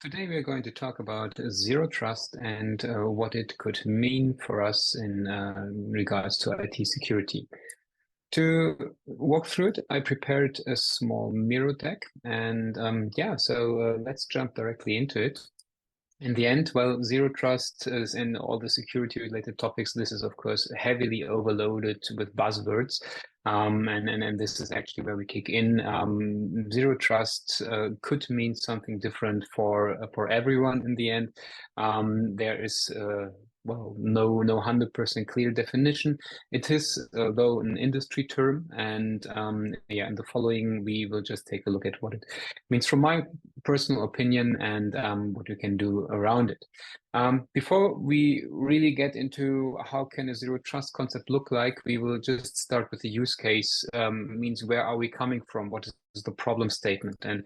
Today we are going to talk about zero trust and what it could mean for us in regards to IT security. To walk through it, I prepared a small Miro deck, and let's jump directly into it. In the end, well, zero trust is in all the security related topics. This is, of course, heavily overloaded with buzzwords. And this is actually where we kick in. Zero trust could mean something different for everyone in the end. There is no 100% clear definition. It is, though, an industry term, and in the following we will just take a look at what it means from my personal opinion and what we can do around it. Before we really get into how can a zero trust concept look like, we will just start with the use case. Means where are we coming from? What is the problem statement? And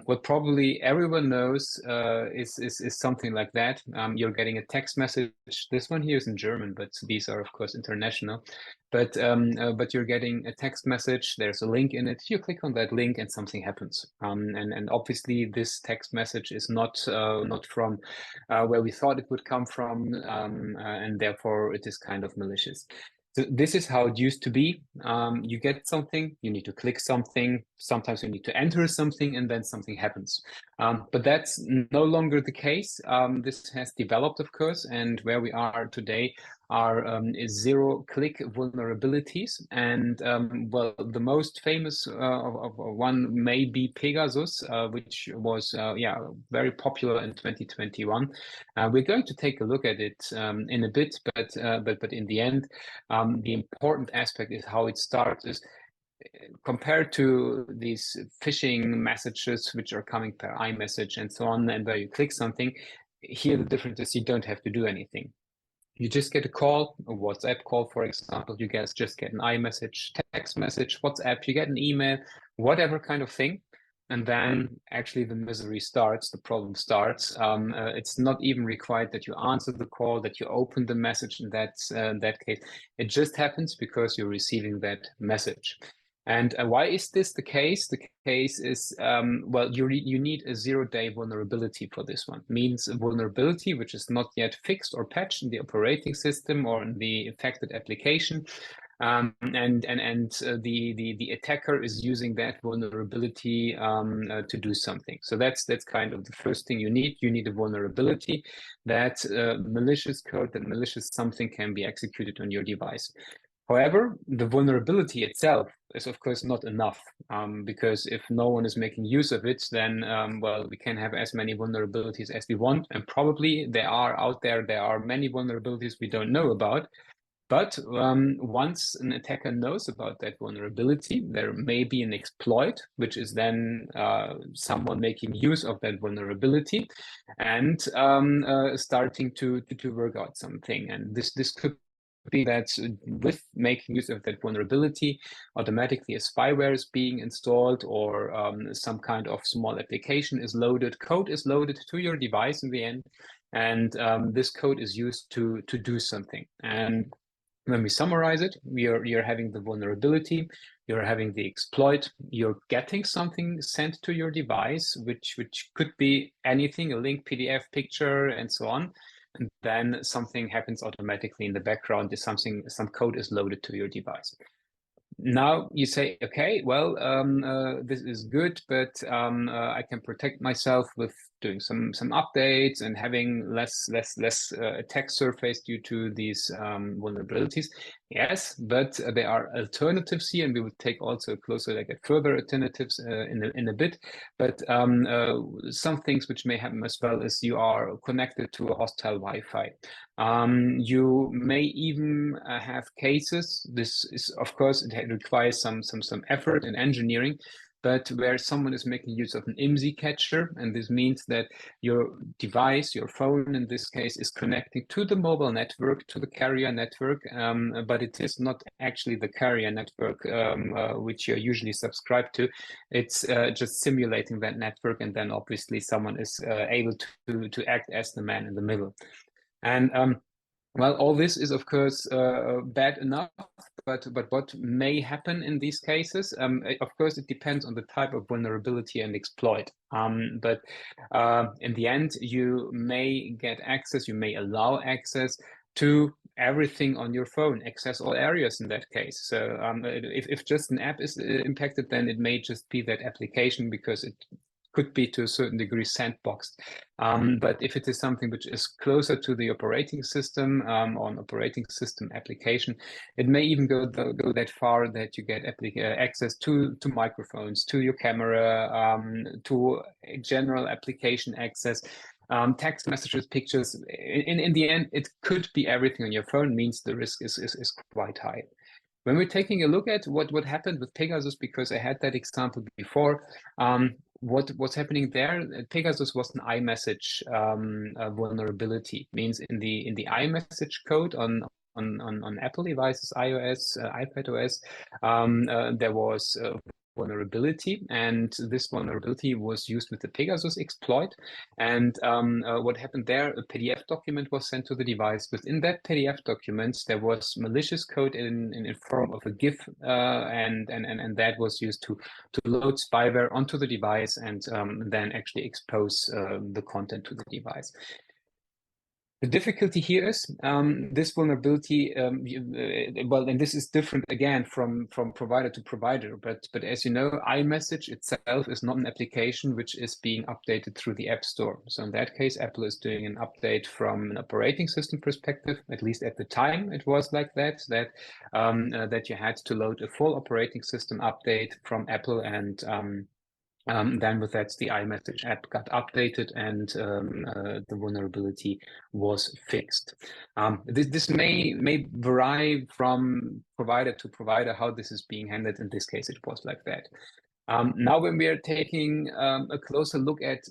what probably everyone knows is something like that. You're getting a text message. This one here is in German, but these are of course international. But you're getting a text message. There's a link in it. You click on that link, and something happens. And obviously, this text message is not from where we thought it would come from, and therefore it is kind of malicious. So this is how it used to be. You get something, you need to click something. Sometimes you need to enter something, and then something happens. But that's no longer the case. This has developed, of course, and where we are today are zero-click vulnerabilities. And the most famous of one may be Pegasus, which was very popular in 2021. We're going to take a look at it in a bit, but in the end, the important aspect is how it starts. Is compared to these phishing messages which are coming per iMessage and so on, and where you click something, here the difference is you don't have to do anything. You just get a call, a WhatsApp call, for example. You guys just get an iMessage, text message, WhatsApp, you get an email, whatever kind of thing. And then actually the misery starts, the problem starts. It's not even required that you answer the call, that you open the message in that case. It just happens because you're receiving that message. And why is this the case? The case is, you need a zero-day vulnerability for this one. Means a vulnerability which is not yet fixed or patched in the operating system or in the affected application. The attacker is using that vulnerability to do something. So that's kind of the first thing you need. You need a vulnerability that malicious code, that malicious something can be executed on your device. However, the vulnerability itself is, of course, not enough, because if no one is making use of it, then, we can have as many vulnerabilities as we want. And probably they are out there. There are many vulnerabilities we don't know about. But once an attacker knows about that vulnerability, there may be an exploit, which is then someone making use of that vulnerability and starting to work out something. And this could be that with making use of that vulnerability, automatically a spyware is being installed, or some kind of small application is loaded, code is loaded to your device in the end, and this code is used to do something. And when we summarize it, you're having the vulnerability, you're having the exploit, you're getting something sent to your device, which could be anything, a link, PDF, picture, and so on. And then something happens automatically in the background. Some code is loaded to your device. Now you say, okay, well, this is good, but I can protect myself with doing some updates and having less attack surface due to these vulnerabilities. Yes, but there are alternatives here, and we will take also a closer look at further alternatives in a bit. But some things which may happen as well is you are connected to a hostile Wi-Fi. You may even have cases. This is, of course, it requires some effort in engineering, but where someone is making use of an IMSI catcher, and this means that your device, your phone in this case, is connecting to the mobile network, to the carrier network, but it is not actually the carrier network which you're usually subscribed to. It's just simulating that network, and then obviously someone is able to act as the man in the middle. And Well, all this is, of course, bad enough, but what may happen in these cases, of course, it depends on the type of vulnerability and exploit. But in the end, you may get access, you may allow access to everything on your phone, access all areas in that case. So if just an app is impacted, then it may just be that application because it could be to a certain degree sandboxed. But if it is something which is closer to the operating system or an operating system application, it may even go that far that you get access to microphones, to your camera, to general application access. Text messages, pictures. In the end, it could be everything on your phone, means the risk is quite high. When we're taking a look at what happened with Pegasus, because I had that example before, what's happening there? Pegasus was an iMessage vulnerability. Means in the iMessage code on Apple devices, iOS, iPadOS, there was a vulnerability, and this vulnerability was used with the Pegasus exploit. And what happened there? A PDF document was sent to the device. Within that PDF document, there was malicious code in form of a GIF, and that was used to load spyware onto the device and then actually expose the content to the device. The difficulty here is this vulnerability, well, and this is different again from provider to provider, but as you know, iMessage itself is not an application which is being updated through the App Store. So in that case, Apple is doing an update from an operating system perspective. At least at the time, it was like that that you had to load a full operating system update from Apple, and then with that, the iMessage app got updated and the vulnerability was fixed. This may vary from provider to provider how this is being handled. In this case, it was like that. Now, when we are taking a closer look at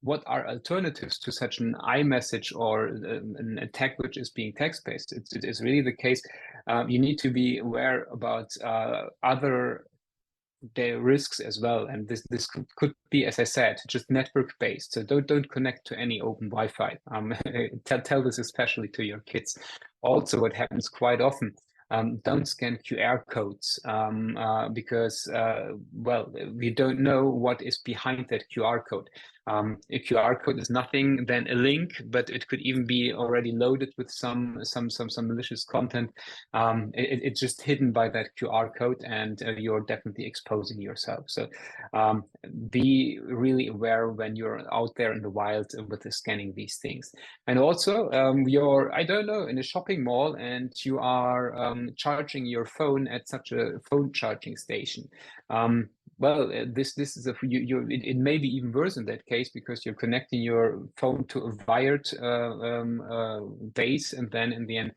what are alternatives to such an iMessage or an attack which is being text-based, it is really the case. You need to be aware about other the risks as well, and this could be, as I said, just network based. So don't connect to any open Wi-Fi. Tell this especially to your kids. Also, what happens quite often, don't scan QR codes because well, we don't know what is behind that QR code. A QR code is nothing than a link, but it could even be already loaded with some malicious content. It's just hidden by that QR code, and you're definitely exposing yourself. So be really aware when you're out there in the wild with scanning these things. And also, you're, I don't know, in a shopping mall and you are charging your phone at such a phone charging station. Well, this is it may be even worse in that case because you're connecting your phone to a wired base, and then in the end,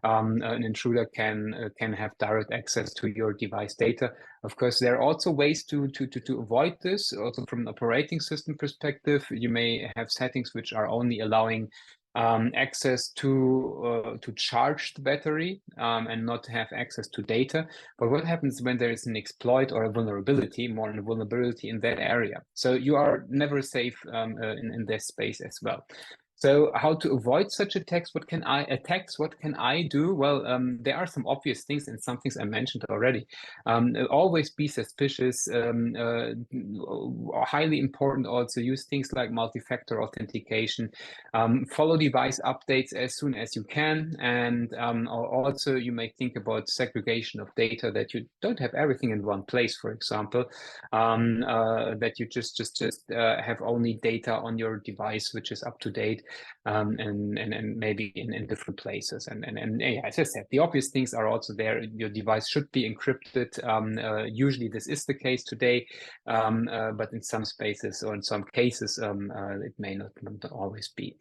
an intruder can have direct access to your device data. Of course, there are also ways to avoid this. Also, from an operating system perspective, you may have settings which are only allowing access to charge the battery and not have access to data. But what happens when there is an exploit or a vulnerability, more than a vulnerability in that area? So you are never safe in this space as well. So how to avoid such attacks? What can I do? Well, there are some obvious things and some things I mentioned already. Always be suspicious. Highly important also, use things like multi-factor authentication. Follow device updates as soon as you can. And also you may think about segregation of data, that you don't have everything in one place, for example, that you just have only data on your device which is up to date. And maybe in different places. And yeah, as I said, the obvious things are also there. Your device should be encrypted. Usually this is the case today, but in some spaces or in some cases, it may not always be.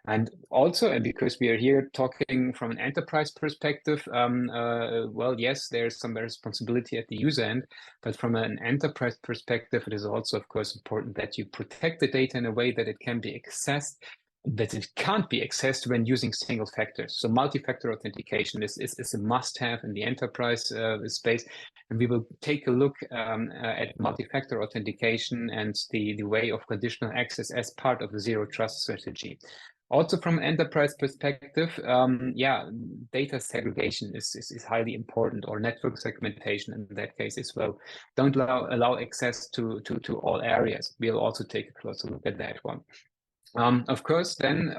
And also, and because we are here talking from an enterprise perspective, well, yes, there's some responsibility at the user end, but from an enterprise perspective, it is also, of course, important that you protect the data in a way that it can be accessed, that it can't be accessed when using single factors. So multi-factor authentication is a must-have in the enterprise space. And we will take a look at multi-factor authentication and the way of conditional access as part of the zero trust strategy. Also, from an enterprise perspective, yeah, data segregation is highly important, or network segmentation in that case as well. Don't allow access to all areas. We'll also take a closer look at that one. Of course, then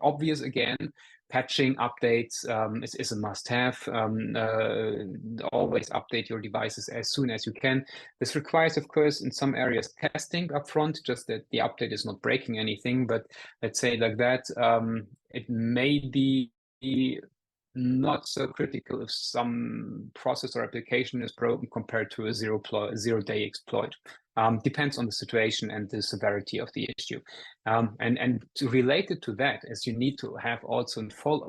obvious again, patching updates is a must-have. Always update your devices as soon as you can. This requires, of course, in some areas testing upfront, just that the update is not breaking anything. But let's say like that, it may be not so critical if some process or application is broken compared to a zero-day exploit. Depends on the situation and the severity of the issue. And to relate it to that, as you need to have also a full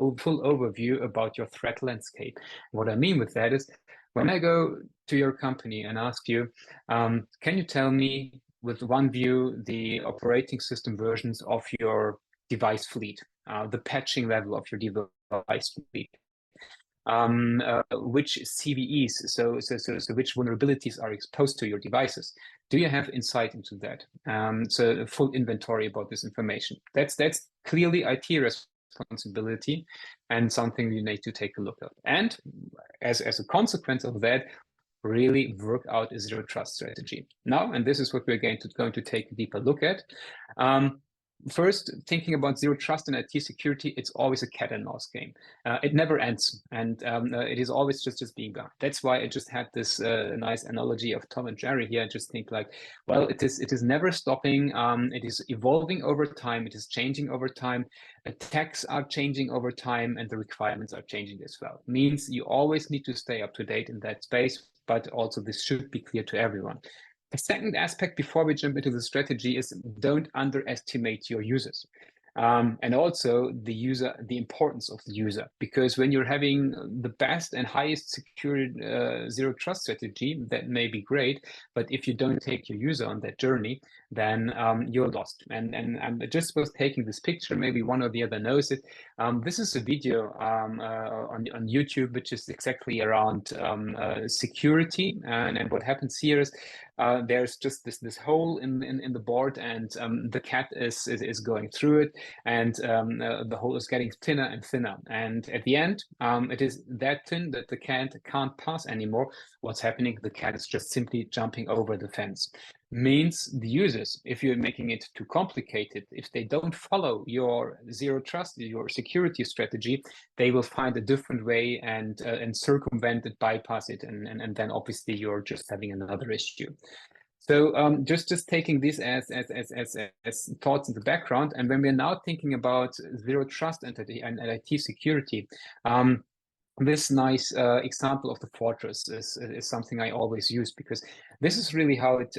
overview about your threat landscape. What I mean with that is, when I go to your company and ask you, can you tell me with one view the operating system versions of your device fleet, the patching level of your device fleet, which CVEs, so which vulnerabilities are exposed to your devices? Do you have insight into that? So a full inventory about this information. That's clearly IT responsibility and something you need to take a look at. And as a consequence of that, really work out a zero trust strategy. Now, and this is what we're going to take a deeper look at. First, thinking about zero trust and IT security, it's always a cat and mouse game. It never ends, and it is always just being done. That's why I just had this nice analogy of Tom and Jerry here. I just think like, well, it is never stopping. It is evolving over time. It is changing over time. Attacks are changing over time, and the requirements are changing as well. Means you always need to stay up to date in that space, but also this should be clear to everyone. The second aspect before we jump into the strategy is, don't underestimate your users. And also the importance of the user, because when you're having the best and highest secured zero trust strategy, that may be great, but if you don't take your user on that journey, then you're lost. And I just was taking this picture, maybe one or the other knows it. This is a video on YouTube, which is exactly around security. And what happens here is, there's just this hole in the board, and the cat is going through it, and the hole is getting thinner and thinner. And at the end, it is that thin that the cat can't pass anymore. What's happening? The cat is just simply jumping over the fence. Means the users, if you're making it too complicated, if they don't follow your zero trust, your security strategy, they will find a different way and circumvent it, bypass it, and then obviously you're just having another issue. So just taking this as thoughts in the background, and when we're now thinking about zero trust and IT security, this nice example of the fortress is something I always use, because this is really how it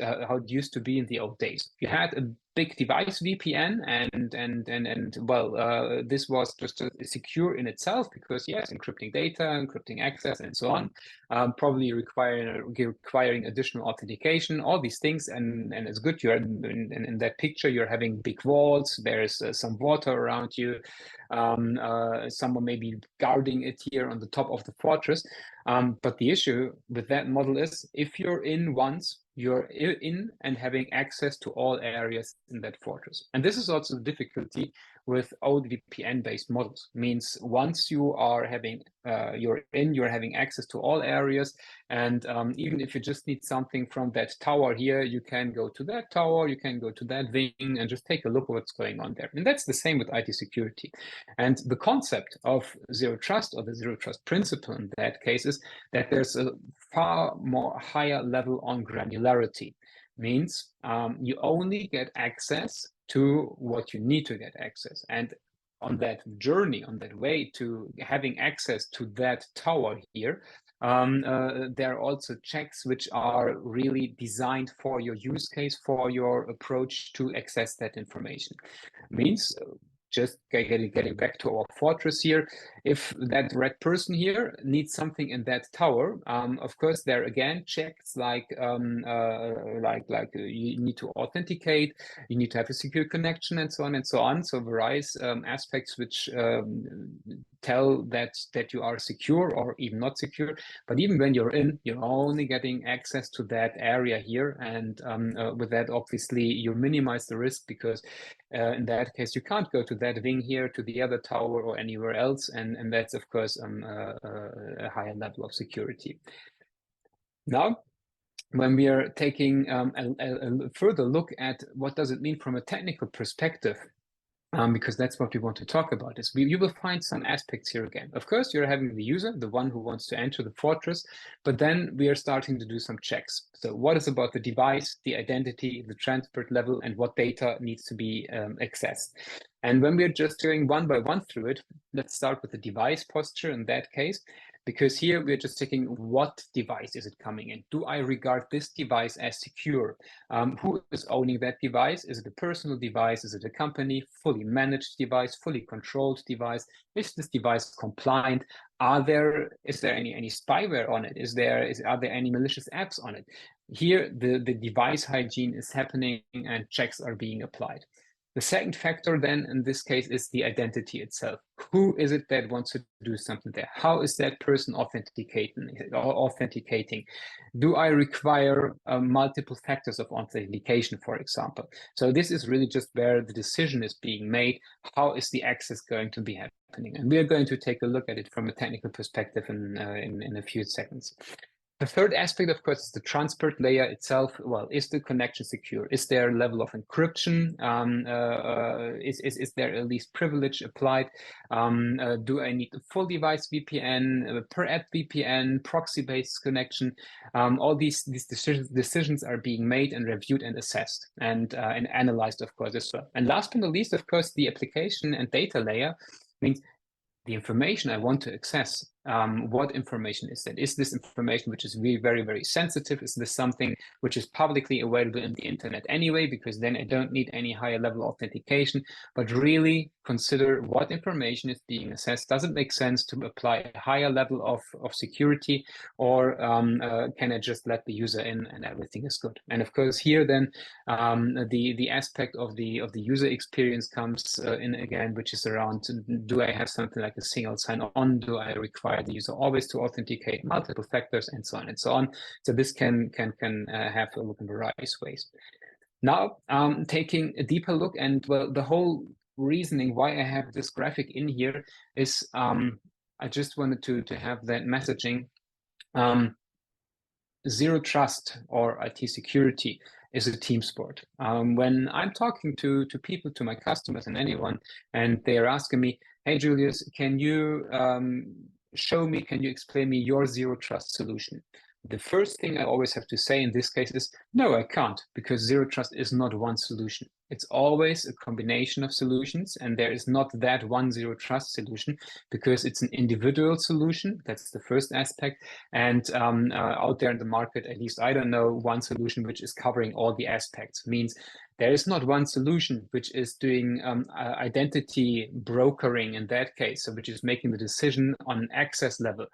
used to be in the old days. You had a big device VPN, and well, this was just secure in itself, because yes, encrypting data, encrypting access, and so on, probably requiring additional authentication, all these things, and it's good. You're in that picture, you're having big walls. There's some water around you. Someone may be guarding it here on the top of the fortress. But the issue with that model is, if you're in once, you're in and having access to all areas in that fortress. And this is also the difficulty with old VPN-based models. Means once you are having, you're having access to all areas, and even if you just need something from that tower here, you can go to that tower, you can go to that wing, and just take a look at what's going on there. And that's the same with IT security. And the concept of zero trust, or the zero trust principle in that case, is that there's a far more higher level on granularity. Means you only get access to what you need to get access. And on that journey, on that way to having access to that tower here, there are also checks which are really designed for your use case, for your approach to access that information. Means, just getting back to our fortress here, if that red person here needs something in that tower, of course there again checks like you need to authenticate, you need to have a secure connection, and so on and so on. So various aspects which tell that you are secure or even not secure. But even when you're in, you're only getting access to that area here, and with that, obviously, you minimize the risk, because in that case, you can't go to that wing here, to the other tower, or anywhere else, and that's of course a higher level of security. Now, when we are taking a further look at what does it mean from a technical perspective, because that's what we want to talk about, is you will find some aspects here again. Of course, you're having the user, the one who wants to enter the fortress, but then we are starting to do some checks. So what is about the device, the identity, the transport level, and what data needs to be accessed? And when we're just going one by one through it, let's start with the device posture in that case, because here we're just checking what device is it coming in. Do I regard this device as secure? Who is owning that device? Is it a personal device? Is it a company? Fully managed device? Fully controlled device? Is this device compliant? Is there any spyware on it? Are there any malicious apps on it? Here, the device hygiene is happening and checks are being applied. The second factor then in this case is the identity itself. Who is it that wants to do something there? How is that person authenticating? Do I require multiple factors of authentication, for example? So this is really just where the decision is being made. How is the access going to be happening? And we are going to take a look at it from a technical perspective in a few seconds. The third aspect, of course, is the transport layer itself. Well, is the connection secure? Is there a level of encryption? Is there at least privilege applied? Do I need a full device VPN, per app VPN, proxy-based connection? All these decisions are being made and reviewed and assessed and analyzed, of course, as well. And last but not least, of course, the application and data layer means the information I want to access. What information is that? Is this information which is really very, very sensitive? Is this something which is publicly available in the internet anyway? Because then I don't need any higher level authentication, but really consider what information is being assessed. Does it make sense to apply a higher level of security, or can I just let the user in and everything is good? And of course, here then the aspect of the user experience comes in again, which is around, do I have something like a single sign-on? Do I require the user always to authenticate, multiple factors, and so on and so on? So this can have a look in various ways. Now, taking a deeper look, and well, the whole reasoning why I have this graphic in here is I just wanted to have that messaging. Zero trust or IT security is a team sport. When I'm talking to people, to my customers and anyone, and they are asking me, hey, Julius, can you can you explain me your zero trust solution? The first thing I always have to say in this case is, no, I can't, because zero trust is not one solution. It's always a combination of solutions, and there is not that one zero trust solution, because it's an individual solution. That's the first aspect. And out there in the market, at least I don't know one solution which is covering all the aspects. It means there is not one solution which is doing identity brokering in that case, so which is making the decision on an access level.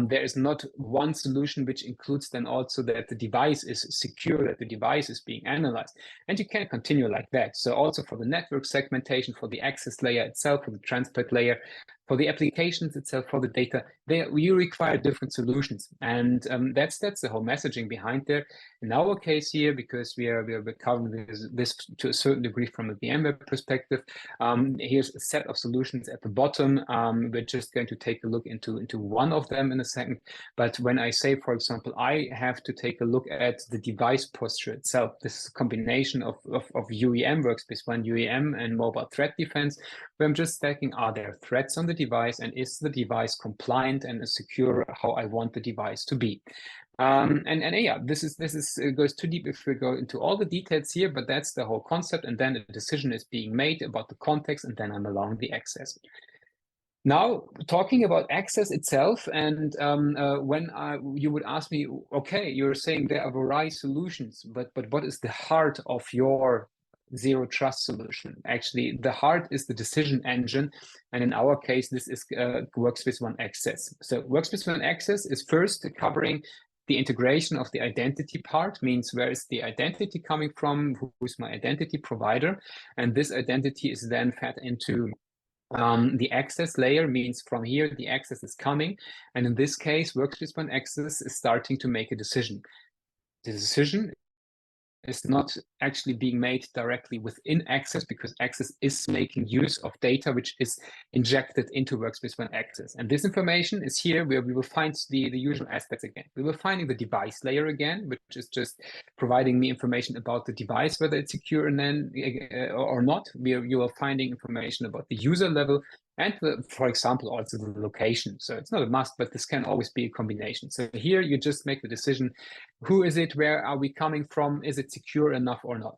There is not one solution which includes then also that the device is secure, that the device is being analyzed. And you can continue like that. So also for the network segmentation, for the access layer itself, for the transport layer, for the applications itself, for the data, you require different solutions. And that's the whole messaging behind there. In our case here, because we are covering this to a certain degree from a VMware perspective, here's a set of solutions at the bottom. We're just going to take a look into one of them in a second. But when I say, for example, I have to take a look at the device posture itself, this is a combination of UEM, Workspace ONE UEM, and mobile threat defense, where I'm just checking, are there threats on the device, and is the device compliant and secure how I want the device to be? And yeah, this goes too deep if we go into all the details here, but that's the whole concept. And then a decision is being made about the context, and then I'm allowing the access. Now, talking about access itself, and when you would ask me, okay, you're saying there are various solutions, but what is the heart of your zero trust solution? Actually, the heart is the decision engine, and in our case, this is Workspace ONE Access. So Workspace ONE Access is first covering the integration of the identity part, means where is the identity coming from, who's my identity provider, and this identity is then fed into The access layer means from here, the access is coming. And in this case, Workspace ONE Access is starting to make a decision. The decision is not actually being made directly within Access, because Access is making use of data which is injected into Workspace ONE Access. And this information is here where we will find the usual aspects again. We will finding the device layer again, which is just providing me information about the device, whether it's secure and then or not. You are finding information about the user level, and for example, also the location. So it's not a must, but this can always be a combination. So here you just make the decision, who is it, where are we coming from, is it secure enough or not?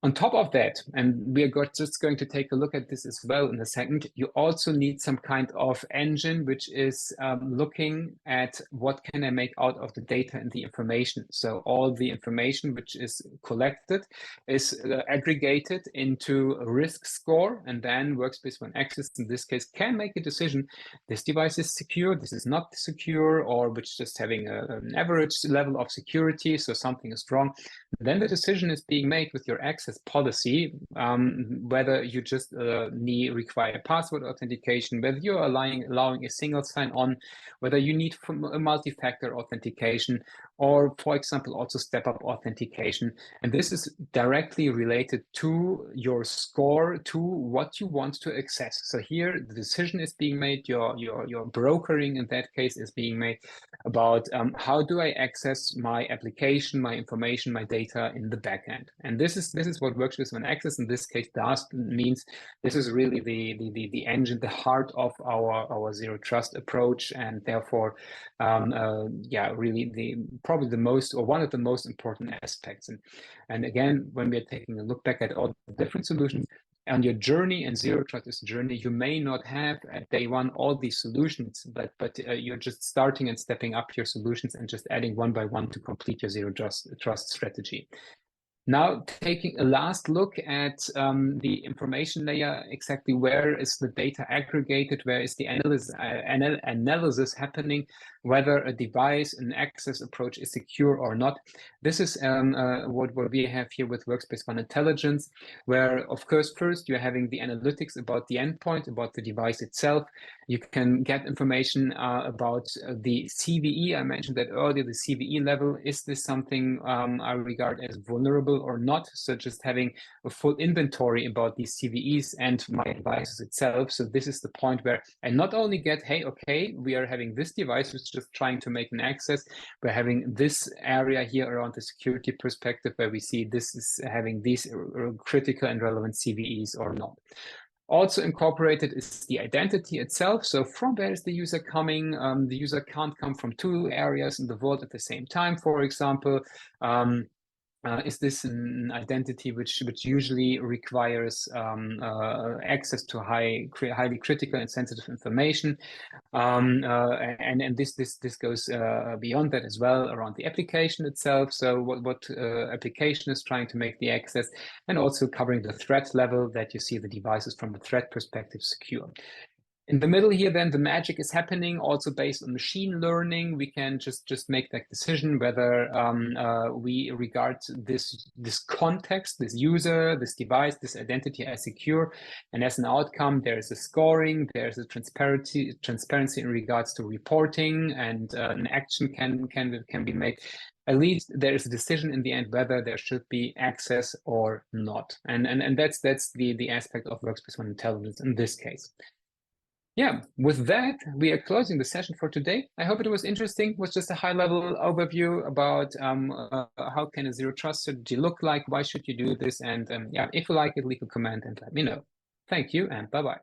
On top of that, and we are just going to take a look at this as well in a second, you also need some kind of engine which is looking at what can I make out of the data and the information. So all the information which is collected is aggregated into a risk score, and then Workspace ONE Access in this case can make a decision, this device is secure, this is not secure, or which is just having an average level of security, so something is wrong. Then the decision is being made with your access policy, whether you just require password authentication, whether you're allowing a single sign-on, whether you need a multi-factor authentication, or, for example, also step-up authentication. And this is directly related to your score, to what you want to access. So here the decision is being made, your brokering in that case is being made about how do I access my application, my information, my data in the backend. And this is what Workspace ONE Access in this case does. Means this is really the engine, the heart of our zero trust approach, and therefore, really probably the most, or one of the most important aspects. And again, when we're taking a look back at all the different solutions, on your journey, and zero trust is a journey, you may not have at day one all these solutions, but you're just starting and stepping up your solutions and just adding one by one to complete your zero trust strategy. Now, taking a last look at the information layer, exactly where is the data aggregated, where is the analysis happening, whether a device, an access approach is secure or not. This is what we have here with Workspace ONE Intelligence, where, of course, first you're having the analytics about the endpoint, about the device itself. You can get information about the CVE. I mentioned that earlier, the CVE level. Is this something I regard as vulnerable or not? So just having a full inventory about these CVEs and my devices itself. So this is the point where I not only get, hey, okay, we are having this device which is just trying to make an access. We're having this area here around the security perspective where we see this is having these critical and relevant CVEs or not. Also incorporated is the identity itself. So from where is the user coming? The user can't come from two areas in the world at the same time, for example. Is this an identity which usually requires access to highly critical and sensitive information? And this goes beyond that as well, around the application itself. So what application is trying to make the access, and also covering the threat level, that you see the devices from a threat perspective secure. In the middle here, then the magic is happening, also based on machine learning. We can just make that decision whether we regard this context, this user, this device, this identity as secure. And as an outcome, there is a scoring, there's a transparency in regards to reporting, and an action can be made. At least there is a decision in the end whether there should be access or not. And that's the aspect of Workspace ONE Intelligence in this case. Yeah, with that, we are closing the session for today. I hope it was interesting. It was just a high-level overview about how can a zero trust strategy look like, why should you do this, and yeah, if you like it, leave a comment and let me know. Thank you, and bye-bye.